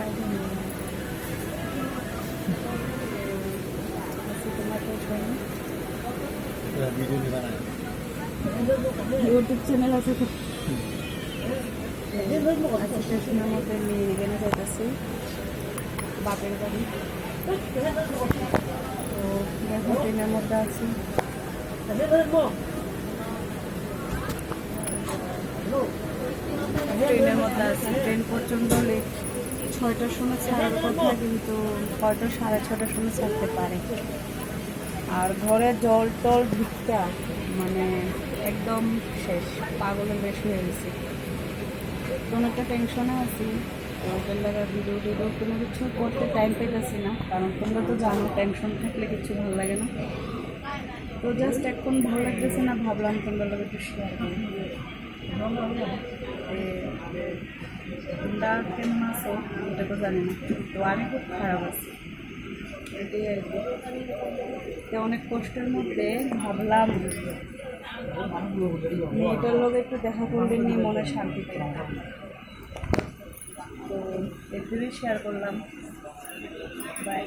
সাইডে নিয়ে YouTube channel আছে তো। আজকে স্টেশনের মধ্যে নিয়ে গেলে যাইতেছি বাপের বাড়ি। তো দেখো ট্রেনের মধ্যে আছি। ট্রেনের মধ্যে আছি, ট্রেন প্রচণ্ড লেট। 6টার সময় ছাড়ার কথা, কিন্তু হয়তো 6:30টার সময় ছাড়তে পারে। আর ঘরে জল টল ঢুকটা মানে একদম শেষ, পাগলের বেশি হয়ে গেছে। কোনো একটা টেনশনে আছি, তো ওদের লাগে ভিডিও টিডিও কোনো কিছু করতে টাইম পেতেছি না, কারণ তোমরা তো জানো টেনশন থাকলে কিছু ভালো লাগে না। তো জাস্ট এখন ভালো লাগতেছে না, ভাবলাম তোমরা লোক একটু শেয়ার করি। তোমরা কেমন আছো এটা তো জানি না, তো আমি খুব খারাপ আছি, এটাই আর কি। তো অনেক কষ্টের মধ্যে ভাবলাম মেয়েটার লোক একটু দেখা করলে নিয়ে মনে শান্তি পেতাম, তো এগুলোই শেয়ার করলাম। বাই।